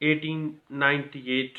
1898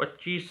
25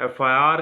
FIR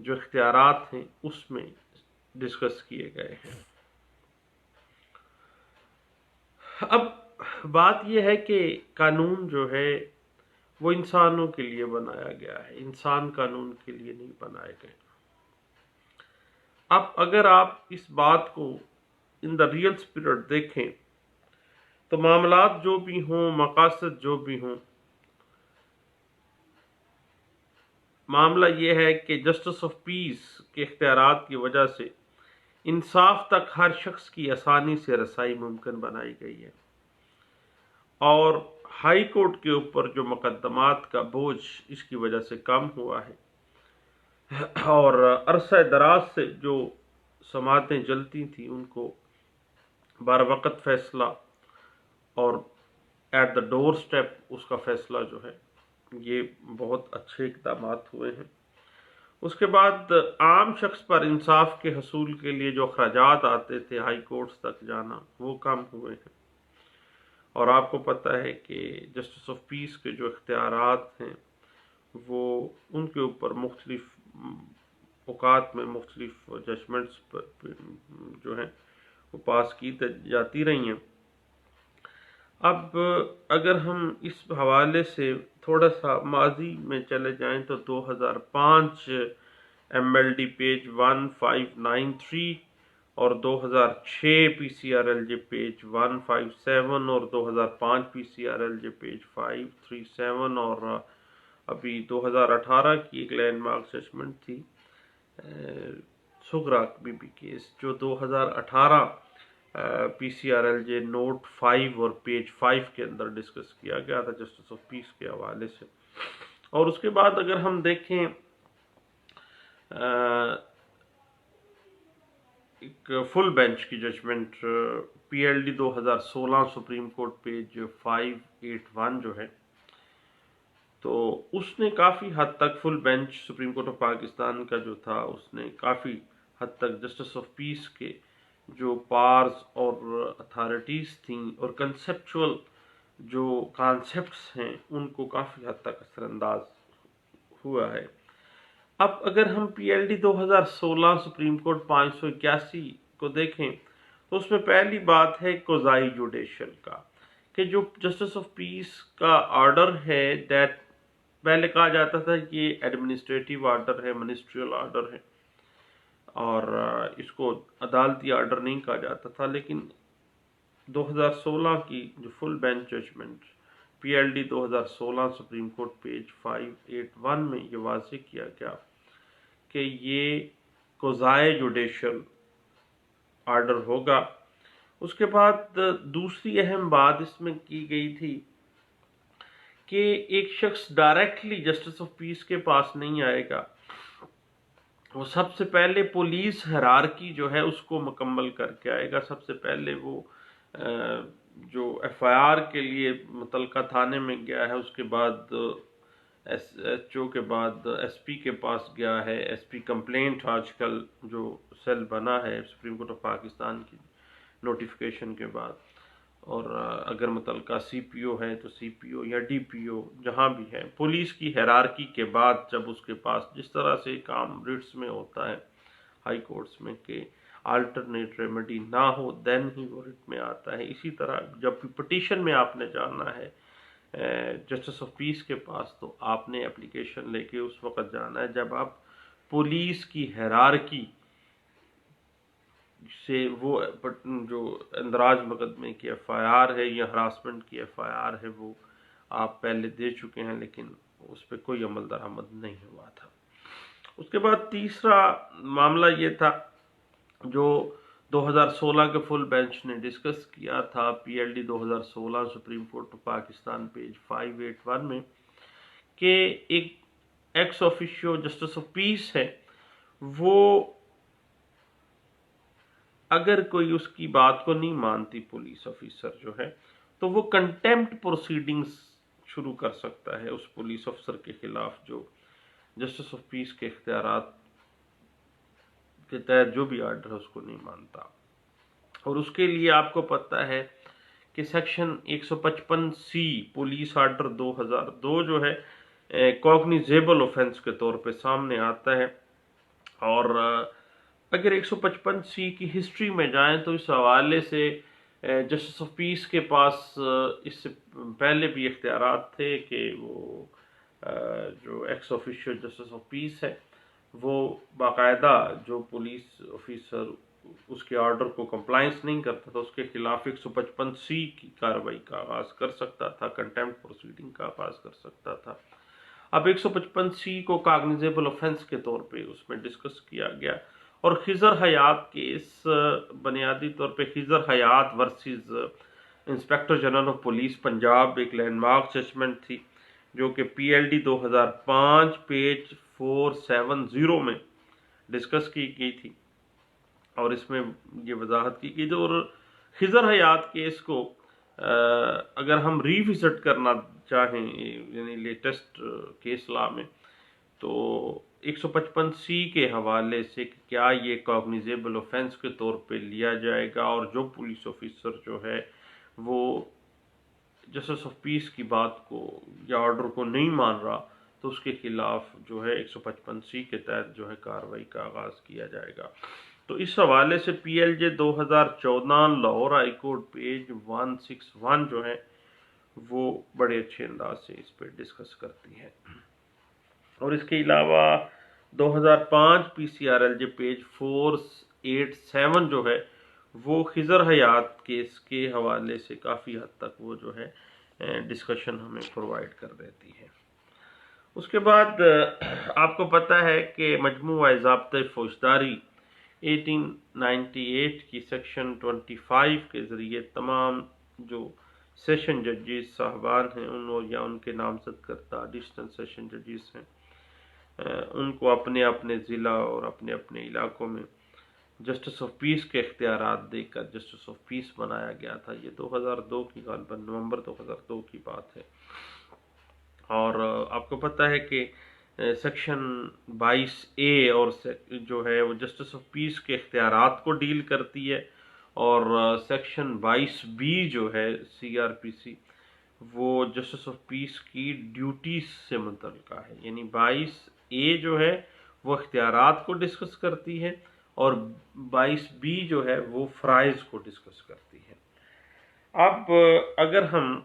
جو اختیارات ہیں اس میں ڈسکس کیے گئے ہیں۔ اب بات یہ ہے کہ قانون جو ہے وہ انسانوں کے لیے بنایا گیا ہے، انسان قانون کے لیے نہیں بنائے گئے۔ اب اگر آپ اس بات کو ان دا ریئل اسپرٹ دیکھیں تو معاملات جو بھی ہوں، مقاصد جو بھی ہوں، معاملہ یہ ہے کہ جسٹس آف پیس کے اختیارات کی وجہ سے انصاف تک ہر شخص کی آسانی سے رسائی ممکن بنائی گئی ہے، اور ہائی کورٹ کے اوپر جو مقدمات کا بوجھ اس کی وجہ سے کم ہوا ہے، اور عرصہ دراز سے جو سماعتیں جلتی تھیں ان کو بر وقت فیصلہ اور ایٹ دا ڈور سٹیپ اس کا فیصلہ جو ہے، یہ بہت اچھے اقدامات ہوئے ہیں۔ اس کے بعد عام شخص پر انصاف کے حصول کے لیے جو اخراجات آتے تھے ہائی کورٹس تک جانا، وہ کم ہوئے ہیں، اور آپ کو پتہ ہے کہ جسٹس آف پیس کے جو اختیارات ہیں وہ ان کے اوپر مختلف اوقات میں مختلف ججمنٹس جو ہیں وہ پاس کی جاتی رہی ہیں۔ اب اگر ہم اس حوالے سے تھوڑا سا ماضی میں چلے جائیں تو 2005 ایم ایل ڈی پیج 1593 اور 2006 P C R L J page 157 اور 2005 P C R L J page 537 اور ابھی 2018 کی ایک لینڈ مارک ججمنٹ تھی سغرا بی بی کیس، جو 2018 P C R L J note 5 اور پیج 5 کے اندر ڈسکس کیا گیا تھا جسٹس آف پیس کے حوالے سے۔ اور اس کے بعد اگر ہم دیکھیں ایک فل بینچ کی judgment P L D 2016 supreme court page 581 جو ہے، تو اس نے کافی حد تک full bench supreme court of Pakistan کا جو تھا، اس نے کافی حد تک جسٹس آف پیس کے جو پارز اور اتھارٹیز تھیں اور کنسیپچول جو کانسیپٹس ہیں ان کو کافی حد تک اثر انداز ہوا ہے۔ اب اگر ہم پی ایل ڈی 2016 سپریم کورٹ 581 کو دیکھیں تو اس میں پہلی بات ہے قضائی جوڈیشل کا، کہ جو جسٹس آف پیس کا آرڈر ہے دیٹ پہلے کہا جاتا تھا کہ یہ ایڈمنسٹریٹو آرڈر ہے، منسٹریل آرڈر ہے، اور اس کو عدالتی آرڈر نہیں کہا جاتا تھا، لیکن 2016 کی جو full bench judgment P L D 2016 supreme court page 581 میں یہ واضح کیا گیا کہ یہ قضائے جوڈیشل آرڈر ہوگا۔ اس کے بعد دوسری اہم بات اس میں کی گئی تھی کہ ایک شخص ڈائریکٹلی جسٹس آف پیس کے پاس نہیں آئے گا، وہ سب سے پہلے پولیس ہیرارکی جو ہے اس کو مکمل کر کے آئے گا۔ سب سے پہلے وہ جو ایف آئی آر کے لیے متعلقہ تھانے میں گیا ہے، اس کے بعد ایس ایچ او کے بعد ایس پی کے پاس گیا ہے، ایس پی کمپلینٹ آج کل جو سیل بنا ہے سپریم کورٹ آف پاکستان کی نوٹیفیکیشن کے بعد، اور اگر متعلقہ سی پی او ہے تو سی پی او یا ڈی پی او جہاں بھی ہے، پولیس کی ہیرارکی کے بعد جب اس کے پاس جس طرح سے کام ریٹس میں ہوتا ہے ہائی کورٹس میں کہ آلٹرنیٹ ریمیڈی نہ ہو دین ہی وہ ریٹ میں آتا ہے، اسی طرح جب بھی پٹیشن میں آپ نے جانا ہے جسٹس آف پیس کے پاس تو آپ نے اپلیکیشن لے کے اس وقت جانا ہے جب آپ پولیس کی ہیرارکی سے وہ جو اندراج مقدمے کی ایف آئی آر ہے یا ہراسمنٹ کی ایف آئی آر ہے وہ آپ پہلے دے چکے ہیں، لیکن اس پہ کوئی عمل درآمد نہیں ہوا تھا۔ اس کے بعد تیسرا معاملہ یہ تھا جو 2016 کے فل بینچ نے ڈسکس کیا تھا پی L D 2016 supreme court of Pakistan page 581 میں، کہ ایک ایکس آفیشیو جسٹس آف پیس ہے، وہ اگر کوئی اس کی بات کو نہیں مانتی پولیس آفیسر جو ہے تو وہ کنٹیمپٹ پروسیڈنگز شروع کر سکتا ہے اس پولیس افسر کے خلاف جو جسٹس آف پیس کے اختیارات کے تحت جو بھی آرڈر ہے اس کو نہیں مانتا، اور اس کے لیے آپ کو پتہ ہے کہ سیکشن 155 سی پولیس آرڈر 2002 جو ہے کوگنیزیبل اوفینس کے طور پہ سامنے آتا ہے، اور اگر 155C کی ہسٹری میں جائیں تو اس حوالے سے جسٹس آف پیس کے پاس اس سے پہلے بھی اختیارات تھے کہ وہ جو ایکس آفیشیل جسٹس آف پیس ہے وہ باقاعدہ جو پولیس آفیسر اس کے آرڈر کو کمپلائنس نہیں کرتا تھا اس کے خلاف 155C کی کارروائی کا آغاز کر سکتا تھا، کنٹیمپٹ پروسیڈنگ کا آغاز کر سکتا تھا۔ اب 155C کو کاگنیزیبل آفینس کے طور پہ اس میں ڈسکس کیا گیا، اور خضر حیات کیس بنیادی طور پہ Khizar Hayat versus inspector general of police Punjab ایک لینڈ مارک ججمنٹ تھی جو کہ PLD 2005 پیج 470 میں ڈسکس کی گئی تھی، اور اس میں یہ وضاحت کی گئی تھی۔ اور خضر حیات کیس کو اگر ہم ریوزٹ کرنا چاہیں یعنی لیٹسٹ کیس لا میں، تو 155C کے حوالے سے کہ کیا یہ کاگنیزیبل آفینس کے طور پہ لیا جائے گا، اور جو پولیس آفیسر جو ہے وہ جسٹس آف پیس کی بات کو یا آرڈر کو نہیں مان رہا تو اس کے خلاف جو ہے 155C کے تحت جو ہے کارروائی کا آغاز کیا جائے گا۔ تو اس حوالے سے PLJ 2014 Lahore high court page 161 جو ہے وہ بڑے اچھے انداز سے اس پہ ڈسکس کرتی ہے۔ اور اس کے علاوہ 2005 PCRLJ پیج 487 جو ہے وہ خضر حیات کیس کے حوالے سے کافی حد تک وہ جو ہے ڈسکشن ہمیں پرووائڈ کر دیتی ہے۔ اس کے بعد آپ کو پتہ ہے کہ مجموعہ ضابطۂ فوجداری 1898 کی سیکشن 25 کے ذریعے تمام جو سیشن ججز صاحبان ہیں یا ان کے نامزد کردہ ایڈیشنل سیشن ججز ہیں ان کو اپنے اپنے ضلع اور اپنے اپنے علاقوں میں جسٹس آف پیس کے اختیارات دے کر جسٹس آف پیس بنایا گیا تھا۔ یہ 2002 کی غالباً نومبر 2002 کی بات ہے، اور آپ کو پتہ ہے کہ سیکشن 22A اور جو ہے وہ جسٹس آف پیس کے اختیارات کو ڈیل کرتی ہے، اور سیکشن 22B جو ہے CRPC وہ جسٹس آف پیس کی ڈیوٹیز سے متعلقہ ہے، یعنی 22A جو ہے وہ اختیارات کو ڈسکس کرتی ہے، اور 22B جو ہے وہ فرائض کو ڈسکس کرتی ہے۔ اب اگر ہم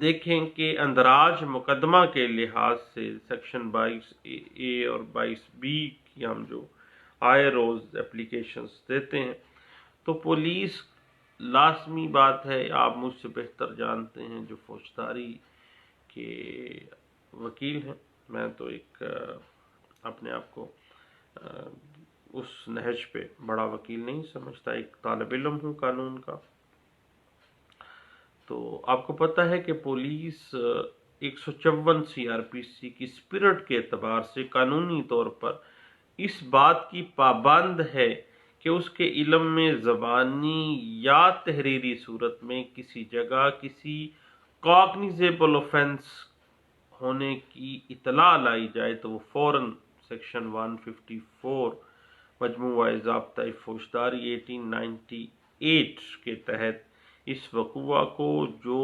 دیکھیں کہ اندراج مقدمہ کے لحاظ سے سیکشن 22A اور 22B کی ہم جو آئے روز اپلیکیشنز دیتے ہیں تو پولیس لازمی بات ہے، آپ مجھ سے بہتر جانتے ہیں جو فوجداری کے وکیل ہیں، میں تو ایک اپنے آپ کو اس نہج پہ بڑا وکیل نہیں سمجھتا، ایک طالب علم ہوں قانون کا۔ تو آپ کو پتہ ہے کہ پولیس 154 CRPC کی اسپرٹ کے اعتبار سے قانونی طور پر اس بات کی پابند ہے کہ اس کے علم میں زبانی یا تحریری صورت میں کسی جگہ کسی کاگنیزیبل آفینس ہونے کی اطلاع لائی جائے تو وہ فوراً سیکشن 154 مجموعہ ضابطۂ فوجداری 1898 کے تحت اس وقوع کو جو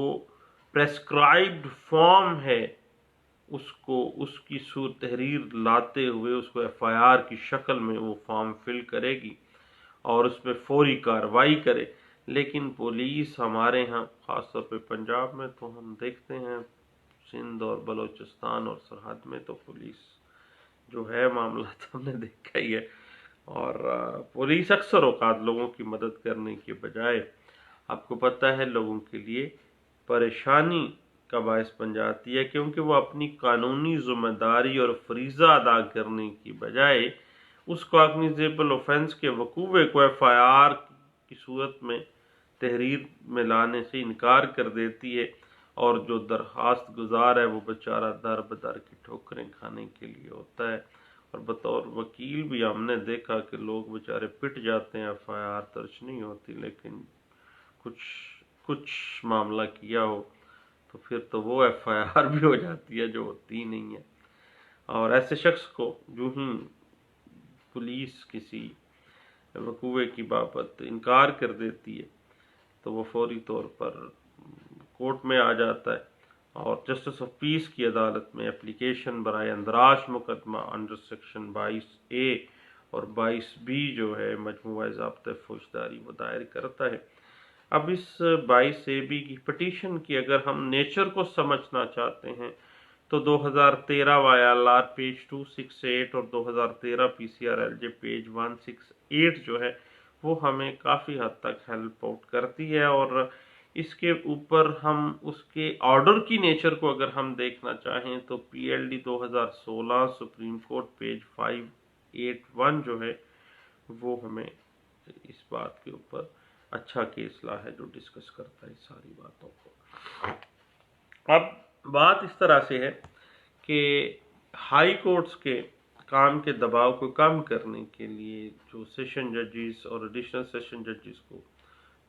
پریسکرائبڈ فارم ہے اس کی تحریر لاتے ہوئے اس کو FIR کی شکل میں وہ فارم فل کرے گی اور اس میں فوری کارروائی کرے۔ لیکن پولیس ہمارے ہاں خاص طور پہ پنجاب میں تو ہم دیکھتے ہیں، سندھ اور بلوچستان اور سرحد میں تو پولیس جو ہے معاملات ہم نے دیکھا ہی ہے، اور پولیس اکثر اوقات لوگوں کی مدد کرنے کے بجائے آپ کو پتہ ہے لوگوں کے لیے پریشانی کا باعث بن جاتی ہے، کیونکہ وہ اپنی قانونی ذمہ داری اور فریضہ ادا کرنے کی بجائے اس کاگنیزیبل آفینس کے وقوع کو FIR کی صورت میں تحریر میں لانے سے انکار کر دیتی ہے، اور جو درخواست گزار ہے وہ بیچارہ در بدر کی ٹھوکریں کھانے کے لیے ہوتا ہے۔ اور بطور وکیل بھی ہم نے دیکھا کہ لوگ بیچارے پٹ جاتے ہیں، FIR درج نہیں ہوتی، لیکن کچھ معاملہ کیا ہو تو پھر تو وہ FIR بھی ہو جاتی ہے جو ہوتی نہیں ہے، اور ایسے شخص کو جو ہی پولیس کسی وقوع کی بابت انکار کر دیتی ہے تو وہ فوری طور پر کورٹ میں آ جاتا ہے، اور جسٹس آف پیس کی عدالت میں اپلیکیشن برائے اندراج مقدمہ انڈر سیکشن 22A اور 22B جو ہے مجموعہ ضابطۂ فوجداری وہ دائر کرتا ہے۔ اب اس 22AB کی پٹیشن کی اگر ہم نیچر کو سمجھنا چاہتے ہیں تو 2013 YLR پیج 268 اور 2013 PCRLJ پیج 168 جو ہے وہ ہمیں کافی حد تک ہیلپ آؤٹ کرتی ہے، اور اس کے اوپر ہم اس کے آرڈر کی نیچر کو اگر ہم دیکھنا چاہیں تو PLD 2016 سپریم کورٹ پیج 581 جو ہے وہ ہمیں اس بات کے اوپر اچھا کیس لا ہے جو ڈسکس کرتا ہے ساری باتوں کو۔ اب بات اس طرح سے ہے کہ ہائی کورٹس کے کام کے دباؤ کو کم کرنے کے لیے جو سیشن ججز اور ایڈیشنل سیشن ججز کو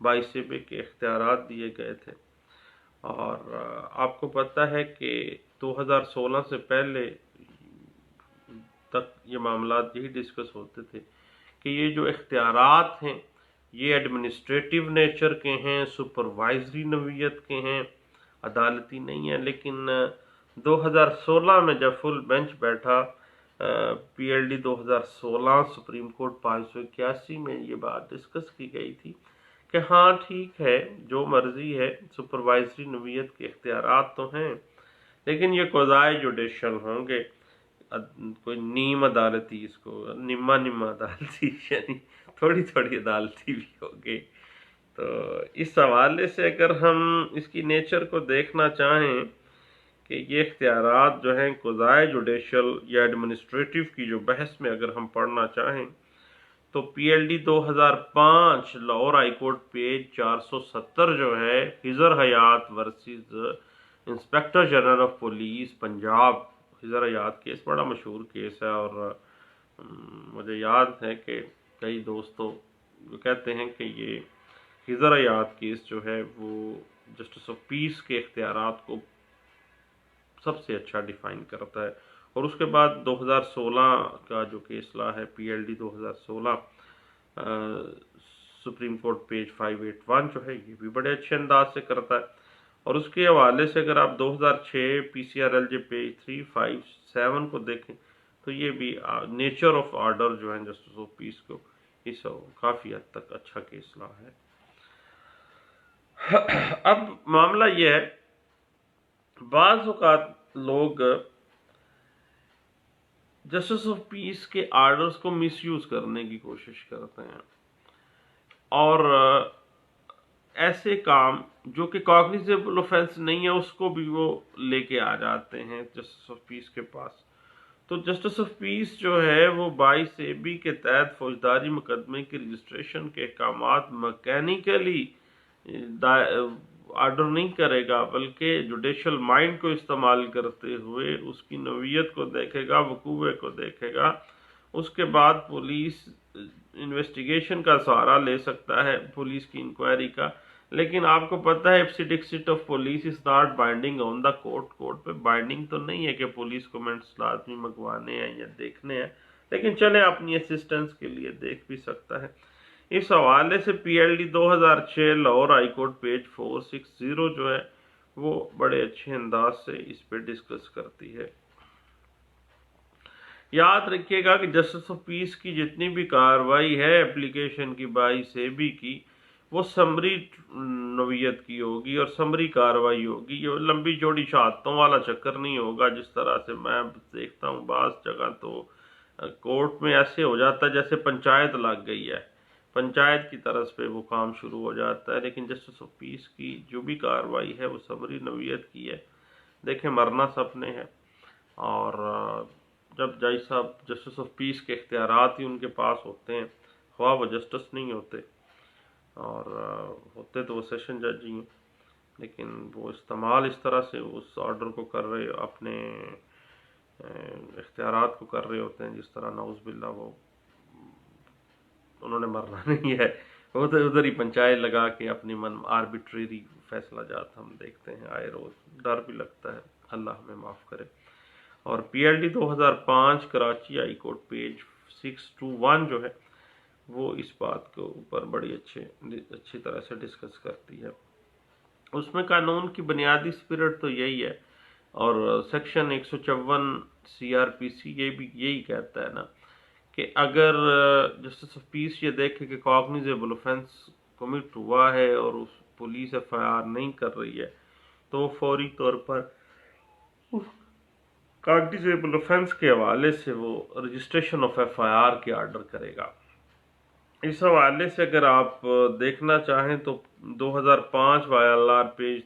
22AB کے اختیارات دیے گئے تھے، اور آپ کو پتہ ہے کہ 2016 سے پہلے تک یہ معاملات یہی ڈسکس ہوتے تھے کہ یہ جو اختیارات ہیں یہ ایڈمنسٹریٹو نیچر کے ہیں، سپروائزری نوعیت کے ہیں، عدالتی نہیں ہیں۔ لیکن 2016 میں جب فل بینچ بیٹھا PLD 2016 سپریم کورٹ 581 میں یہ بات ڈسکس کی گئی تھی کہ ہاں ٹھیک ہے، جو مرضی ہے، سپروائزری نوعیت کے اختیارات تو ہیں لیکن یہ قضائے جوڈیشل ہوں گے، کوئی نیم عدالتی، اس کو نما عدالتی یعنی تھوڑی تھوڑی عدالتی بھی ہوگی۔ تو اس حوالے سے اگر ہم اس کی نیچر کو دیکھنا چاہیں کہ یہ اختیارات جو ہیں قضائے جوڈیشل یا ایڈمنسٹریٹو کی جو بحث میں اگر ہم پڑھنا چاہیں تو PLD 2005 Lahore high court page 470 جو ہے Khizar Hayat versus inspector general of police Punjab, Khizar Hayat case بڑا مشہور کیس ہے، اور مجھے یاد ہے کہ کئی دوستوں کہتے ہیں کہ یہ خضر حیات کیس جو ہے وہ جسٹس آف پیس کے اختیارات کو سب سے اچھا ڈیفائن کرتا ہے۔ اور اس کے بعد 2016 کا جو کیس لا ہے PLD 2016 سپریم کورٹ پیج 581 جو ہے یہ بھی بڑے اچھے انداز سے کرتا ہے۔ اور اس کے حوالے سے اگر آپ 2006 PCRLJ پیج 357 کو دیکھیں تو یہ بھی نیچر آف آرڈر جو ہے جسٹس آف پیس کو اس کافی حد تک اچھا کیس لا ہے۔ اب معاملہ یہ ہے، بعض اوقات لوگ جسٹس آف پیس کے آرڈرز کو مس یوز کرنے کی کوشش کرتے ہیں، اور ایسے کام جو کہ کاگنیزیبل اوفینس نہیں ہے اس کو بھی وہ لے کے آ جاتے ہیں جسٹس آف پیس کے پاس۔ تو جسٹس آف پیس جو ہے وہ 22AB کے تحت فوجداری مقدمے کی رجسٹریشن کے احکامات مکینیکلی آرڈر نہیں کرے گا، بلکہ جوڈیشل مائنڈ کو استعمال کرتے ہوئے اس کی نوعیت کو دیکھے گا، وقوع کو دیکھے گا۔ اس کے بعد پولیس انویسٹیگیشن کا سہارا لے سکتا ہے، پولیس کی انکوائری کا، لیکن آپ کو پتہ ہے ipse dixit of police is not binding on the court. Court پہ بائنڈنگ تو نہیں ہے کہ پولیس کومنٹس لازمی منگوانے ہیں یا دیکھنے ہیں، لیکن چلے اپنی اسسٹنس کے لیے دیکھ بھی سکتا ہے۔ اس حوالے سے PLD 2006 Lahore high court page 460 جو ہے وہ بڑے اچھے انداز سے اس پہ ڈسکس کرتی ہے۔ یاد رکھیے گا کہ جسٹس آف پیس کی جتنی بھی کارروائی ہے اپلیکیشن کی 22AB کی وہ سمری نوعیت کی ہوگی اور سمری کارروائی ہوگی، یہ لمبی چوڑی شہادتوں والا چکر نہیں ہوگا جس طرح سے میں دیکھتا ہوں بعض جگہ تو کورٹ میں ایسے ہو جاتا ہے جیسے پنچایت لگ گئی ہے، پنچایت کی طرف پہ وہ کام شروع ہو جاتا ہے، لیکن جسٹس آف پیس کی جو بھی کارروائی ہے وہ سمری نوعیت کی ہے۔ دیکھیں مرنا سب نے ہے، اور جب جج صاحب جسٹس آف پیس کے اختیارات ہی ان کے پاس ہوتے ہیں، خواہ وہ جسٹس نہیں ہوتے اور ہوتے تو وہ سیشن جج ہی ہیں، لیکن وہ استعمال اس طرح سے اس آرڈر کو کر رہے، اپنے اختیارات کو کر رہے ہوتے ہیں جس طرح نعوذ باللہ وہ انہوں نے مرنا نہیں ہے، وہ تو ادھر ہی پنچایت لگا کے اپنی من آربیٹریری فیصلہ جات ہم دیکھتے ہیں آئے روز، ڈر بھی لگتا ہے، اللہ ہمیں معاف کرے۔ اور PLD 2005 Karachi high court page 621 جو ہے وہ اس بات کے اوپر بڑی اچھی طرح سے ڈسکس کرتی ہے۔ اس میں قانون کی بنیادی اسپرٹ تو یہی ہے، اور سیکشن 154 CRPC یہ بھی یہی کہتا ہے نا کہ اگر جسٹس آف پیس یہ دیکھے کہ کاگنیزیبل اوفینس کمٹ ہوا ہے اور اس پولیس FIR نہیں کر رہی ہے تو وہ فوری طور پر کاگنیزیبل اوفینس کے حوالے سے وہ رجسٹریشن آف FIR کے آرڈر کرے گا۔ اس حوالے سے اگر آپ دیکھنا چاہیں تو 2005 YLR پیج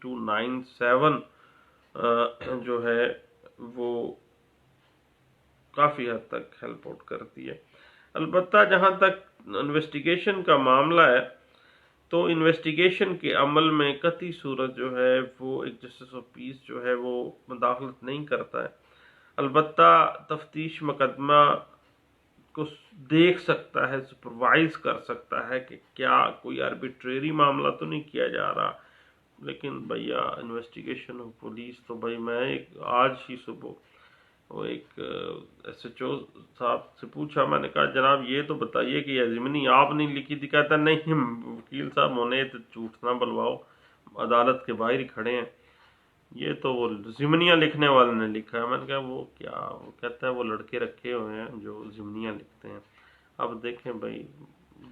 3297 جو ہے وہ کافی حد تک ہیلپ آؤٹ کرتی ہے۔ البتہ جہاں تک انویسٹیگیشن کا معاملہ ہے تو انویسٹیگیشن کے عمل میں قطعی صورت جو ہے وہ ایک جسٹس آف پیس جو ہے وہ مداخلت نہیں کرتا ہے، البتہ تفتیش مقدمہ کو دیکھ سکتا ہے، سپروائز کر سکتا ہے کہ کیا کوئی آربیٹریری معاملہ تو نہیں کیا جا رہا۔ لیکن بھیا انویسٹیگیشن آف پولیس تو بھائی میں آج ہی صبح وہ ایک SHO صاحب سے پوچھا، میں نے کہا جناب یہ تو بتائیے کہ یہ ضمنی آپ نہیں لکھی تھی؟ کہتا نہیں وکیل صاحب ہونے تو جھوٹ نہ بلواؤ، عدالت کے باہر ہی کھڑے ہیں، یہ تو وہ ضمنیاں لکھنے والے نے لکھا ہے۔ میں نے کہا وہ کیا؟ وہ کہتا ہے وہ لڑکے رکھے ہوئے ہیں جو ضمنیاں لکھتے ہیں۔ اب دیکھیں بھائی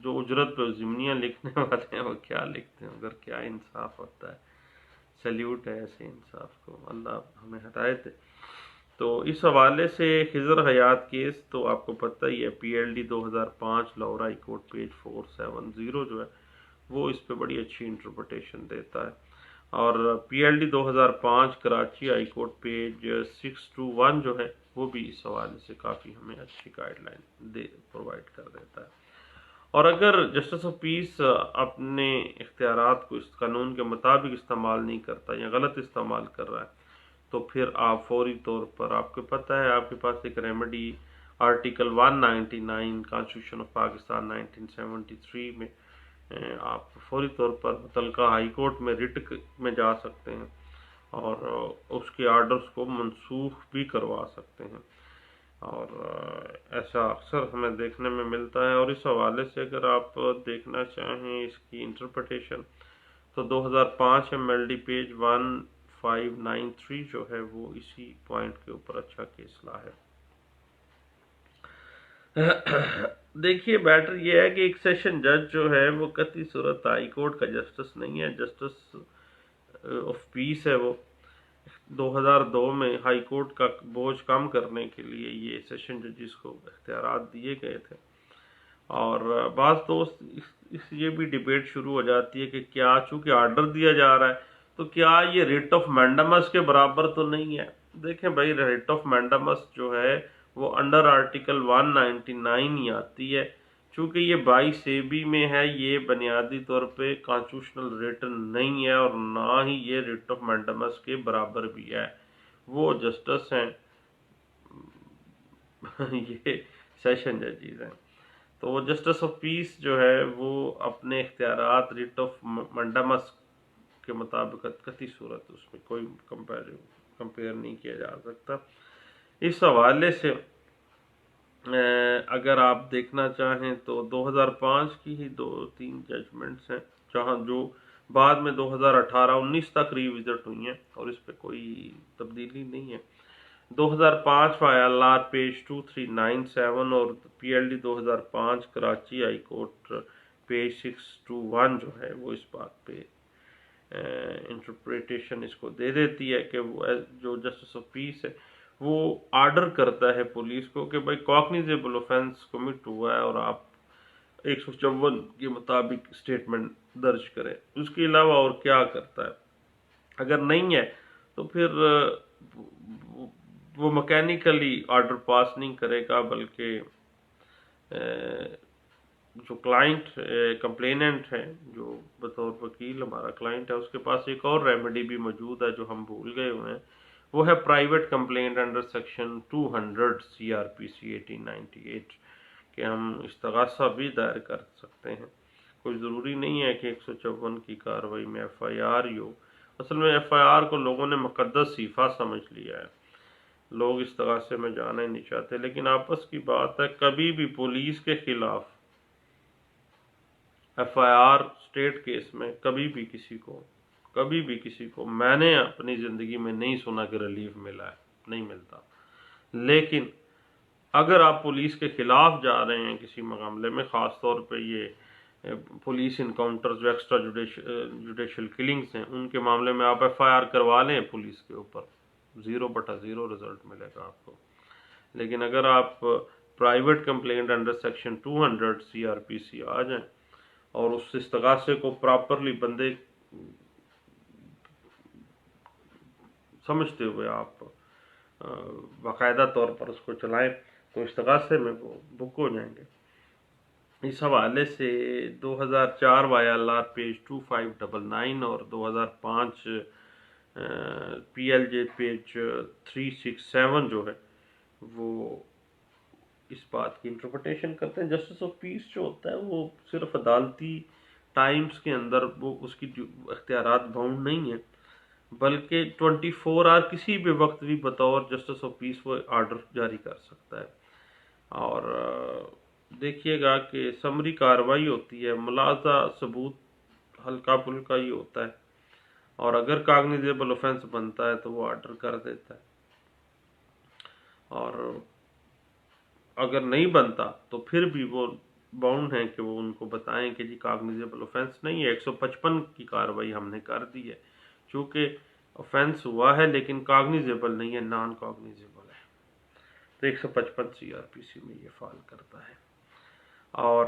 جو اجرت پہ ضمنیاں لکھنے والے ہیں وہ کیا لکھتے ہیں، اگر کیا انصاف ہوتا ہے۔ سیلیوٹ ہے ایسے انصاف کو، اللہ ہمیں ہدایت دے۔ تو اس حوالے سے خضر حیات کیس تو آپ کو پتہ ہی ہے، PLD 2005 Lahore high court page 470 جو ہے وہ اس پہ بڑی اچھی انٹرپریٹیشن دیتا ہے، اور PLD 2005 Karachi high court page 621 جو ہے وہ بھی اس حوالے سے کافی ہمیں اچھی گائیڈ لائن پرووائڈ کر دیتا ہے۔ اور اگر جسٹس آف پیس اپنے اختیارات کو اس قانون کے مطابق استعمال نہیں کرتا یا غلط استعمال کر رہا ہے تو پھر آپ فوری طور پر، آپ کو پتہ ہے آپ کے پاس ایک remedy article 199 constitution of Pakistan 1973 میں آپ فوری طور پر متعلقہ ہائی کورٹ میں رٹ میں جا سکتے ہیں اور اس کے آرڈرز کو منسوخ بھی کروا سکتے ہیں، اور ایسا اکثر ہمیں دیکھنے میں ملتا ہے۔ اور اس حوالے سے اگر آپ دیکھنا چاہیں اس کی انٹرپریٹیشن تو 2005 MLD پیج 1593 جو ہے وہ اسی پوائنٹ کے اوپر اچھا کیس لا ہے۔ دیکھیے بیٹر یہ ہے کہ ایک سیشن جج جو ہے وہ قطعی صورت ہائی کورٹ کا جسٹس نہیں ہے، جسٹس آف پیس ہے۔ وہ 2002 میں ہائی کورٹ کا بوجھ کم کرنے کے لیے یہ سیشن ججز کو اختیارات دیے گئے تھے، اور بعض دوست یہ بھی ڈیبیٹ شروع ہو جاتی ہے کہ کیا چونکہ آرڈر دیا جا رہا ہے تو کیا یہ ریٹ آف مینڈمس کے برابر تو نہیں ہے؟ دیکھیں بھائی ریٹ آف مینڈمس جو ہے وہ انڈر آرٹیکل 199 ہی آتی ہے، چونکہ یہ 22AB میں ہے، یہ بنیادی طور پہ کانسٹیٹیوشنل ریٹن نہیں ہے اور نہ ہی یہ ریٹ آف مینڈمس کے برابر بھی ہے۔ وہ جسٹس ہیں یہ سیشن ججز ہیں، تو وہ جسٹس آف پیس جو ہے وہ اپنے اختیارات ریٹ آف مینڈمس کے مطابق قطعی صورت اس میں کوئی کمپیئر نہیں کیا جا سکتا۔ اس حوالے سے اگر آپ دیکھنا چاہیں تو 2005 کی ہی 2-3 ججمنٹس ہیں جہاں جو بعد میں 2018-19 تک ریوزٹ ہوئی ہیں اور اس پہ کوئی تبدیلی نہیں ہے۔ 2005 YLR پیج 2397 اور PLD 2005 Karachi high court page 621 جو ہے وہ اس بات پہ انٹرپریٹیشن اس کو دے دیتی ہے کہ وہ جو جسٹس آف پیس ہے وہ آرڈر کرتا ہے پولیس کو کہ بھائی کاگنیزیبل اوفینس کمٹ ہوا ہے اور آپ 154 کے مطابق اسٹیٹمنٹ درج کریں۔ اس کے علاوہ اور کیا کرتا ہے؟ اگر نہیں ہے تو پھر وہ مکینیکلی آرڈر پاس نہیں کرے گا، بلکہ جو کلائنٹ کمپلیننٹ ہے جو بطور وکیل ہمارا کلائنٹ ہے اس کے پاس ایک اور ریمیڈی بھی موجود ہے جو ہم بھول گئے ہوئے ہیں، وہ ہے private complaint under section 200 CRPC 1898 کہ ہم استغاثہ بھی دائر کر سکتے ہیں۔ کوئی ضروری نہیں ہے کہ 154 کی کارروائی میں FIR ہی ہو، اصل میں FIR کو لوگوں نے مقدس صفحہ سمجھ لیا ہے، لوگ استغاثے میں جانا ہی نہیں چاہتے۔ لیکن آپس کی بات ہے کبھی بھی پولیس کے خلاف FIR اسٹیٹ کیس میں کبھی بھی کسی کو کبھی بھی کسی کو میں نے اپنی زندگی میں نہیں سنا کہ ریلیف ملا ہے، نہیں ملتا۔ لیکن اگر آپ پولیس کے خلاف جا رہے ہیں کسی معاملے میں، خاص طور پہ یہ پولیس انکاؤنٹرز جو ایکسٹرا جوڈیشل کلنگز ہیں، ان کے معاملے میں آپ ایف آئی آر کروا لیں پولیس کے اوپر، 0/0 رزلٹ ملے گا آپ کو۔ لیکن اگر آپ private complaint under section 200 CRPC آ جائیں اور اس استغاثے کو پراپرلی بندے سمجھتے ہوئے آپ باقاعدہ طور پر اس کو چلائیں تو استغاثے میں وہ بک ہو جائیں گے۔ اس حوالے سے 2004 YLR پیج 2599 اور 2005 PLJ پیج 367 جو ہے وہ اس بات کی انٹرپریٹیشن کرتے ہیں۔ جسٹس آف پیس جو ہوتا ہے وہ صرف عدالتی ٹائمز کے اندر وہ اس کی اختیارات باؤنڈ نہیں ہیں، بلکہ 24 آور کسی بھی وقت بھی بطور جسٹس آف پیس وہ آرڈر جاری کر سکتا ہے۔ اور دیکھیے گا کہ سمری کارروائی ہوتی ہے، ملاحظہ ثبوت ہلکا پھلکا ہی ہوتا ہے، اور اگر کاگنیزیبل اوفینس بنتا ہے تو وہ آرڈر کر دیتا ہے، اور اگر نہیں بنتا تو پھر بھی وہ باؤنڈ ہیں کہ وہ ان کو بتائیں کہ جی کاگنیزیبل اوفینس نہیں ہے، 155 کی کارروائی ہم نے کر دی ہے، چونکہ اوفینس ہوا ہے لیکن کاگنیزیبل نہیں ہے، نان کاگنیزیبل ہے، تو 155 CRPC میں یہ فال کرتا ہے۔ اور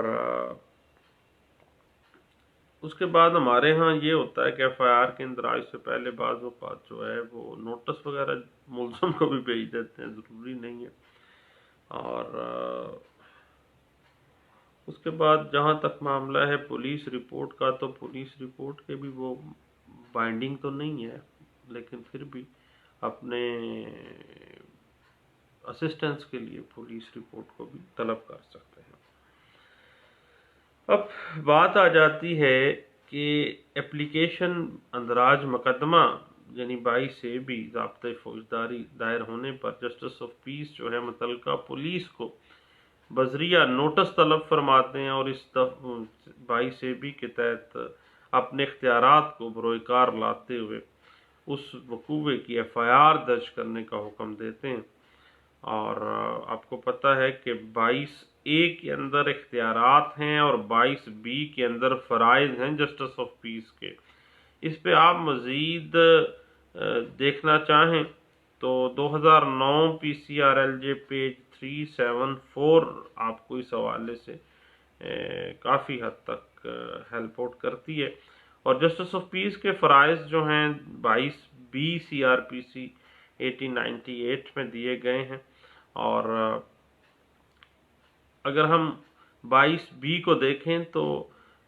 اس کے بعد ہمارے ہاں یہ ہوتا ہے کہ FIR کے اندراج سے پہلے بعض اوقات جو ہے وہ نوٹس وغیرہ ملزم کو بھی بھیج دیتے ہیں، ضروری نہیں ہے۔ اور اس کے بعد جہاں تک معاملہ ہے پولیس رپورٹ کا، تو پولیس رپورٹ کے بھی وہ بائنڈنگ تو نہیں ہے، لیکن پھر بھی اپنے اسسٹنس کے لیے پولیس رپورٹ کو بھی طلب کر سکتے ہیں۔ اب بات آ جاتی ہے کہ اپلیکیشن اندراج مقدمہ یعنی 22 بھی ضابطۂ فوجداری دائر ہونے پر جسٹس آف پیس جو ہے متعلقہ پولیس کو بذریعہ نوٹس طلب فرماتے ہیں، اور اس 22 بھی کے تحت اپنے اختیارات کو بروئے کار لاتے ہوئے اس وقوعے کی FIR درج کرنے کا حکم دیتے ہیں۔ اور آپ کو پتہ ہے کہ 22A کے اندر اختیارات ہیں اور 22B کے اندر فرائض ہیں جسٹس آف پیس کے۔ اس پہ آپ مزید دیکھنا چاہیں تو 2009 PCRLJ پیج 374 آپ کو اس حوالے سے کافی حد تک ہیلپ آؤٹ کرتی ہے، اور جسٹس آف پیس کے فرائض جو ہیں 22B CRPC 1898 میں دیے گئے ہیں، اور اگر ہم 22B کو دیکھیں تو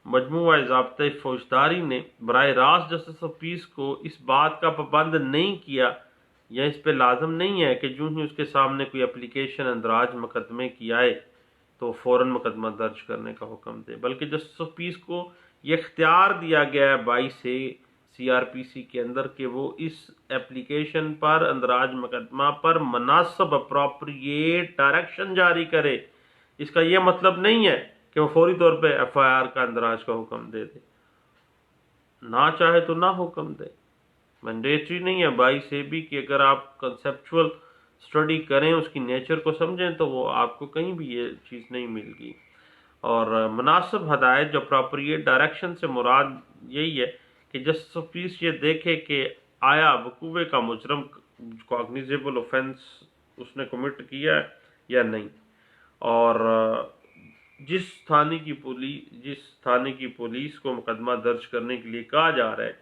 مجموعہ ضابطۂ فوجداری نے براہ راست جسٹس آف پیس کو اس بات کا پابند نہیں کیا یا اس پہ لازم نہیں ہے کہ جو ہی اس کے سامنے کوئی اپلیکیشن اندراج مقدمے کی آئے تو فوراً مقدمہ درج کرنے کا حکم دے، بلکہ جسٹس آف پیس کو یہ اختیار دیا گیا ہے 22A CRPC کے اندر کہ وہ اس اپلیکیشن پر اندراج مقدمہ پر مناسب اپروپریٹ ڈائریکشن جاری کرے۔ اس کا یہ مطلب نہیں ہے کہ وہ فوری طور پہ FIR کا اندراج کا حکم دے دے، نہ چاہے تو نہ حکم دے، مینڈیٹری نہیں ہے 22AB کی۔ اگر آپ کنسیپچول اسٹڈی کریں، اس کی نیچر کو سمجھیں تو وہ آپ کو کہیں بھی یہ چیز نہیں مل گی۔ اور مناسب ہدایت جو اپروپریٹ ڈائریکشن سے مراد یہی ہے کہ جسٹس آف پیس یہ دیکھے کہ آیا وقوعے کا مجرم کاگنیزیبل اوفینس اس نے کمٹ کیا ہے یا نہیں، اور جس تھانے کی پولیس کو مقدمہ درج کرنے کے لیے کہا جا رہا ہے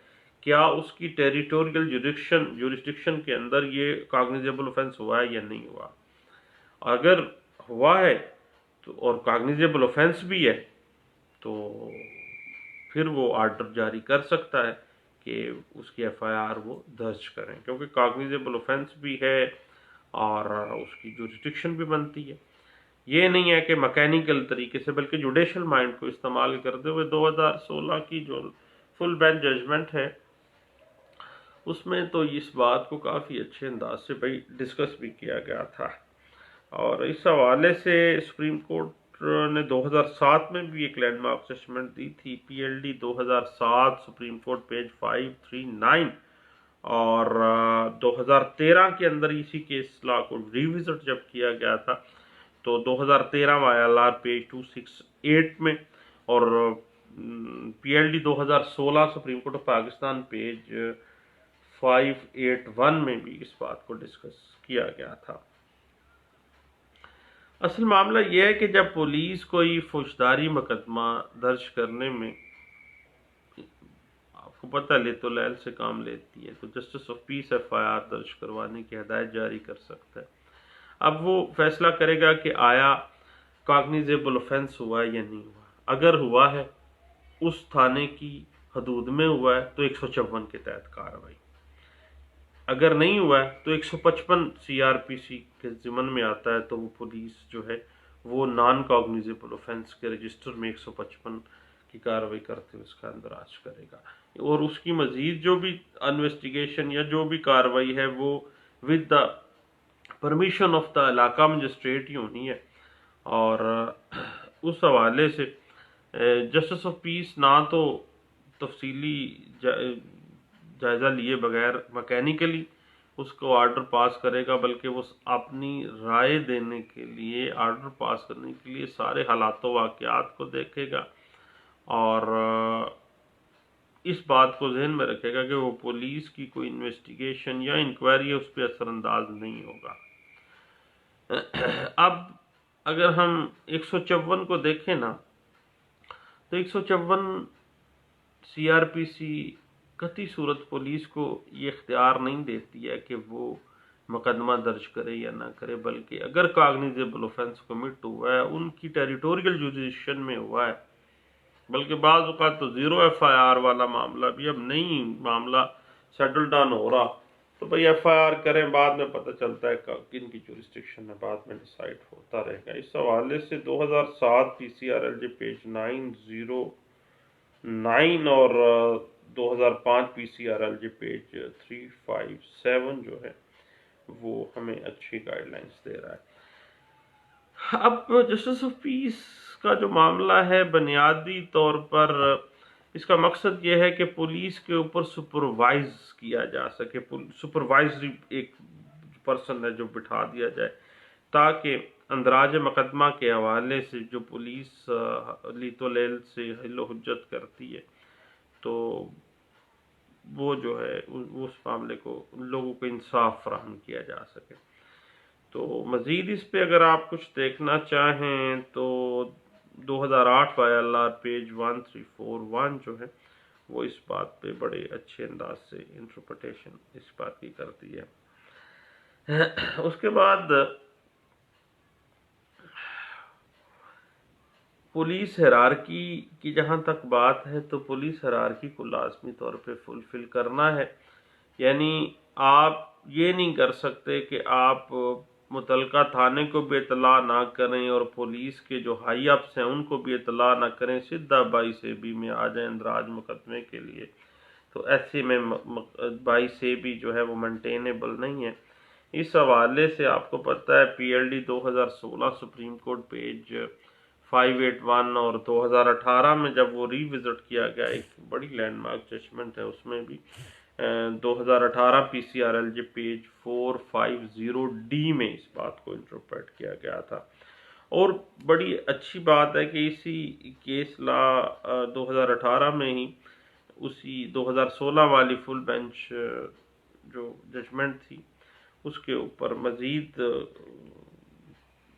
کیا اس کی ٹیریٹوریل جورسڈکشن کے اندر یہ کاگنیزیبل اوفینس ہوا ہے یا نہیں ہوا۔ اگر ہوا ہے تو اور کاگنیزیبل اوفینس بھی ہے تو پھر وہ آرڈر جاری کر سکتا ہے کہ اس کی FIR وہ درج کریں، کیونکہ کاگنیزیبل اوفینس بھی ہے اور اس کی جورسڈکشن بھی بنتی ہے۔ یہ نہیں ہے کہ مکینیکل طریقے سے، بلکہ جوڈیشل مائنڈ کو استعمال کرتے ہوئے 2016 کی جو فل بینچ ججمنٹ ہے اس میں تو اس بات کو کافی اچھے انداز سے ڈسکس بھی کیا گیا تھا، اور اس حوالے سے سپریم کورٹ نے 2007 میں بھی ایک لینڈ مارک ججمنٹ دی تھی، PLD 2007 سپریم کورٹ پیج 539، اور 2013 کے اندر اسی کیس لا کو ریوزٹ جب کیا گیا تھا تو 2013 ILR پیج 268 میں، اور PLD 2016 supreme court of Pakistan page 581 میں بھی اس بات کو ڈسکس کیا گیا تھا۔ اصل معاملہ یہ ہے کہ جب پولیس کوئی فوجداری مقدمہ درج کرنے میں، آپ کو پتہ لے تو لیل سے کام لیتی ہے، تو جسٹس آف پیس FIR درج کروانے کی ہدایت جاری کر سکتا ہے۔ اب وہ فیصلہ کرے گا کہ آیا کاگنیزیبل آفینس ہوا ہے یا نہیں ہوا۔ اگر ہوا ہے، اس تھانے کی حدود میں ہوا ہے تو 154 کے تحت کارروائی، اگر نہیں ہوا ہے تو 155 CRPC کے ضمن میں آتا ہے، تو وہ پولیس جو ہے وہ نان کاگنیزیبل آفینس کے رجسٹر میں 155 کی کارروائی کرتے ہوئے اس کا اندراج کرے گا، اور اس کی مزید جو بھی انویسٹیگیشن یا جو بھی کارروائی ہے وہ with the permission of the علاقہ مجسٹریٹ ہی ہونی ہے۔ اور اس حوالے سے جسٹس آف پیس نہ تو تفصیلی جائزہ لیے بغیر مکینیکلی اس کو آرڈر پاس کرے گا، بلکہ وہ اپنی رائے دینے کے لیے، آرڈر پاس کرنے کے لیے سارے حالات و واقعات کو دیکھے گا، اور اس بات کو ذہن میں رکھے گا کہ وہ پولیس کی کوئی انویسٹیگیشن یا انکوائری اس پہ اثر انداز نہیں ہوگا۔ اب اگر ہم 154 کو دیکھیں نا، تو 154 CRPC قطعی صورت پولیس کو یہ اختیار نہیں دیتی ہے کہ وہ مقدمہ درج کرے یا نہ کرے، بلکہ اگر کاگنیزیبل آفینس کمٹ ہوا ہے، ان کی ٹیریٹوریل جوریسڈکشن میں ہوا ہے، بلکہ بعض اوقات تو 0 FIR والا معاملہ بھی اب نہیں معاملہ سیٹل ڈاؤن ہو رہا، تو بھئی FIR کریں، بعد میں پتہ چلتا ہے کن کی جوریسڈکشن میں بعد میں ڈیسائیڈ ہوتا رہے گا۔ اس حوالے سے 2007 PCRLJ پیج 909 اور 2005 PCRLJ پیج 357 جو ہے وہ ہمیں اچھی گائیڈ لائنز دے رہا ہے۔ اب جسٹس آف پیس کا جو معاملہ ہے، بنیادی طور پر اس کا مقصد یہ ہے کہ پولیس کے اوپر سپروائز کیا جا سکے، سپروائزری ایک پرسن ہے جو بٹھا دیا جائے، تاکہ اندراج مقدمہ کے حوالے سے جو پولیس لیت و لیل سے حل و حجت کرتی ہے، تو وہ جو ہے اس معاملے کو لوگوں کو انصاف فراہم کیا جا سکے۔ تو مزید اس پہ اگر آپ کچھ دیکھنا چاہیں تو 2008 ILR پیج 1341 جو ہے وہ اس بات پہ بڑے اچھے انداز سے انٹرپریٹیشن اس بات کی کرتی ہے۔ اس کے بعد پولیس ہیرارکی کی جہاں تک بات ہے، تو پولیس ہیرارکی کو لازمی طور پہ فلفل کرنا ہے، یعنی آپ یہ نہیں کر سکتے کہ آپ متعلقہ تھانے کو بھی اطلاع نہ کریں اور پولیس کے جو ہائی اپس ہیں ان کو بھی اطلاع نہ کریں، سیدھا 22AB میں آ جائیں اندراج مقدمے کے لیے، تو ایسے میں 22AB جو ہے وہ مینٹینیبل نہیں ہے۔ اس حوالے سے آپ کو پتہ ہے PLD 2016 سپریم کورٹ پیج 581 اور 2018 میں جب وہ ری وزٹ کیا گیا، ایک بڑی لینڈ مارک ججمنٹ ہے، اس میں بھی 2018 PCRLJ پیج 450D میں اس بات کو انٹرپریٹ کیا گیا تھا۔ اور بڑی اچھی بات ہے کہ اسی کیس لا 2018 میں ہی اسی 2016 والی فل بینچ جو ججمنٹ تھی اس کے اوپر مزید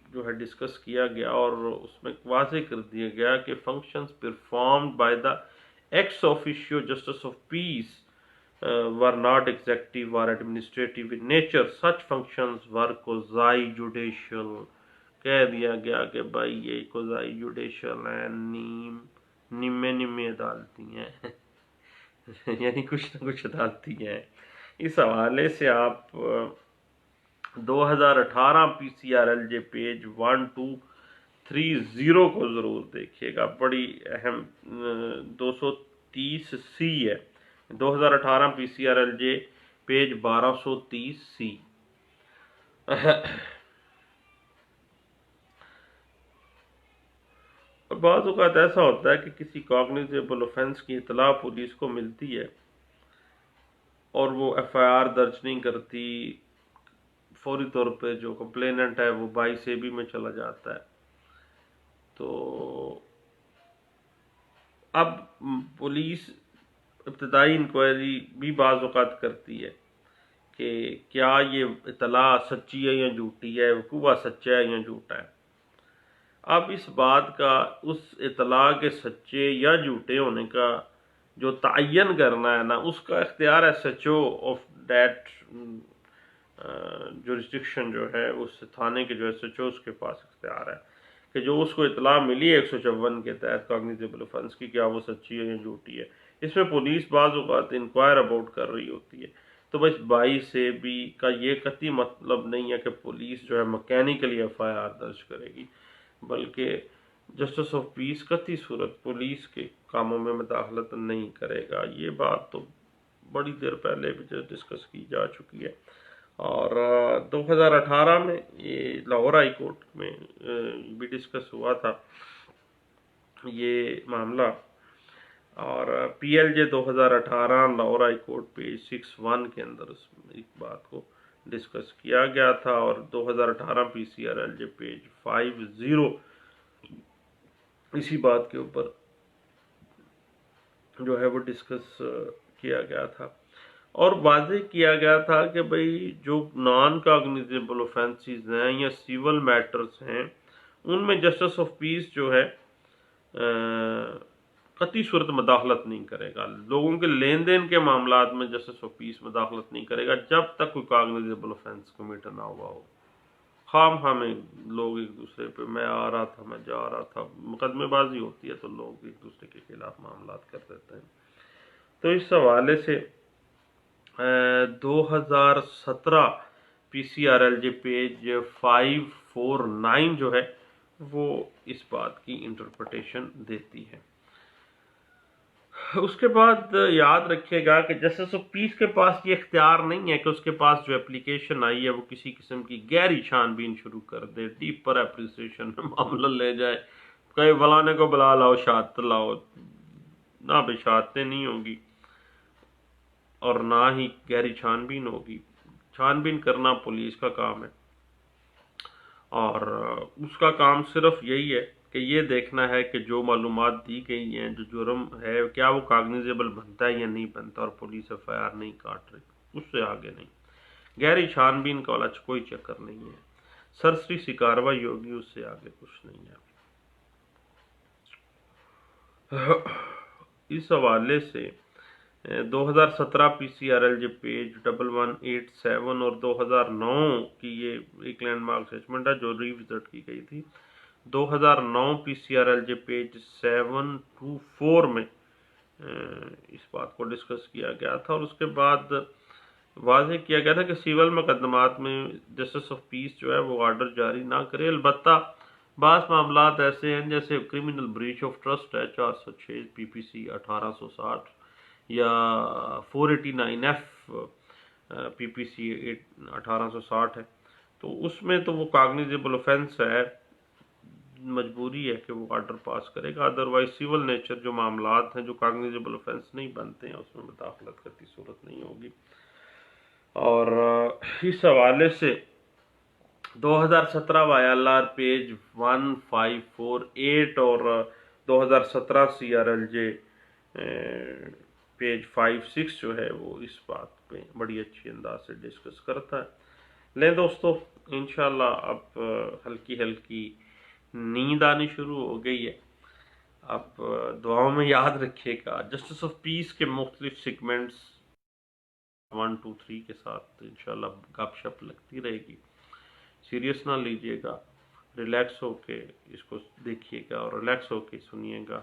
جو ہے ڈسکس کیا گیا، اور اس میں واضح کر دیا گیا کہ functions performed by the ex officio justice of peace were not executive or administrative in nature. Such functions were quasi judicial. کہہ دیا گیا کہ بھائی یہ quasi judicial ہیں، نیم عدالتی ہیں یعنی کچھ نہ کچھ عدالتی ہیں۔ اس حوالے سے آپ 2018 PCRLJ پیج 1230 کو ضرور دیکھیے گا، بڑی اہم 230C ہے، 2018 PCRLJ پیج 1230C۔ بعض اوقات ایسا ہوتا ہے کہ کسی کاگنیزیبل اوفینس کی اطلاع پولیس کو ملتی ہے اور وہ ایف آئی آر درج نہیں کرتی، فوری طور پہ جو کمپلیننٹ ہے وہ 22 میں چلا جاتا ہے. تو اب پولیس ابتدائی انکوائری بھی بعض اوقات کرتی ہے کہ کیا یہ اطلاع سچی ہے یا جھوٹی ہے، وقوع سچا ہے یا جھوٹا ہے. اب اس بات کا، اس اطلاع کے سچے یا جھوٹے ہونے کا جو تعین کرنا ہے نا، اس کا اختیار ہے S H O of that jurisdiction جو ہے، اس تھانے کے جو ایس ایچ او اس کے پاس اختیار ہے کہ جو اس کو اطلاع ملی ہے 154 کے تحت کاگنیزیبل اوفینس کی، کیا وہ سچی ہے یا جھوٹی ہے. اس میں پولیس بعض اوقات انکوائر اباؤٹ کر رہی ہوتی ہے. تو بس 22 کا یہ قطعی مطلب نہیں ہے کہ پولیس جو ہے مکینیکلی ایف آئی آر درج کرے گی، بلکہ جسٹس آف پیس قطعی صورت پولیس کے کاموں میں مداخلت نہیں کرے گا. یہ بات تو بڑی دیر پہلے بھی ڈسکس کی جا چکی ہے، اور 2018 میں یہ لاہور ہائی کورٹ میں بھی ڈسکس ہوا تھا یہ معاملہ، اور پی ایل جے 2018 لاہور ہائی کورٹ پیج 61 کے اندر اس ایک بات کو ڈسکس کیا گیا تھا، اور 2018 P C R L J page 50 اسی بات کے اوپر جو ہے وہ ڈسکس کیا گیا تھا، اور واضح کیا گیا تھا کہ بھئی جو نان کاگنیزیبل اوفینسز ہیں یا سیول میٹرز ہیں، ان میں جسٹس آف پیس جو ہے قطعی صورت مداخلت نہیں کرے گا. لوگوں کے لین دین کے معاملات میں جسٹس آف پیس مداخلت نہیں کرے گا جب تک کوئی کاگنیزیبل اوفینس کمیٹ نہ ہوا ہو. خام ہمیں لوگ ایک دوسرے پہ، میں آ رہا تھا، میں جا رہا تھا، مقدمے بازی ہوتی ہے تو لوگ ایک دوسرے کے خلاف معاملات کر دیتے ہیں. تو اس حوالے سے 2017 P C R L J page 549 جو ہے وہ اس بات کی انٹرپریٹیشن دیتی ہے. اس کے بعد یاد رکھیے گا کہ جسٹس آف پیس کے پاس یہ اختیار نہیں ہے کہ اس کے پاس جو اپلیکیشن آئی ہے وہ کسی قسم کی گہری چھان بین شروع کر دے، ڈیپر اپریسیشن میں معاملہ لے جائے، کئی فلانے کو بلا لاؤ، شہادت لاؤ. نہ بے شہادتیں نہیں ہوں گی اور نہ ہی گہری چھان بین ہوگی. چھان بین کرنا پولیس کا کام ہے، اور اس کا کام صرف یہی ہے کہ یہ دیکھنا ہے کہ جو معلومات دی گئی ہیں، جو جرم ہے، کیا وہ کاگنیزیبل بنتا ہے یا نہیں بنتا، اور پولیس ایف آئی آر نہیں کاٹ رہی، اس سے آگے نہیں. گہری چھان بین کا کوئی چکر نہیں ہے، سرسری سی کارروائی ہوگی، اس سے آگے کچھ نہیں ہے. اس حوالے سے 2017 P C R L J page 1187 اور 2009 کی یہ ایک لینڈ مارک اسسمنٹ ہے جو ریوزٹ کی گئی تھی. 2009 P C R L J page 724 میں اس بات کو ڈسکس کیا گیا تھا، اور اس کے بعد واضح کیا گیا تھا کہ سیول مقدمات میں جسٹس آف پیس جو ہے وہ آرڈر جاری نہ کرے. البتہ بعض معاملات ایسے ہیں جیسے کرمنل بریچ آف ٹرسٹ ہے 406 پی پی سی 1860 یا 489 ایف پی پی سی 1860 ہے، تو اس میں تو وہ کاگنیزیبل اوفینس ہے، مجبوری ہے کہ وہ آرڈر پاس کرے گا. ادروائز سیول نیچر جو معاملات ہیں جو کاگنیزیبل اوفینس نہیں بنتے ہیں، اس میں مداخلت کرتی صورت نہیں ہوگی. اور اس حوالے سے 2017 وائی ایل آر پیج 1548 اور 2017 C R L J page 56 جو ہے وہ اس بات پہ بڑی اچھی انداز سے ڈسکس کرتا ہے. لیں دوستو، انشاءاللہ اب ہلکی ہلکی نیند آنی شروع ہو گئی ہے. اب دعاؤں میں یاد رکھیے گا جسٹس آف پیس کے مختلف سیگمنٹس 1 2 3 کے ساتھ انشاءاللہ گپ شپ لگتی رہے گی. سیریس نہ لیجیے گا، ریلیکس ہو کے اس کو دیکھیے گا اور ریلیکس ہو کے سنیے گا.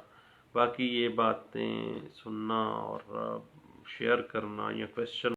باقی یہ باتیں سننا اور شیئر کرنا یا کویسچن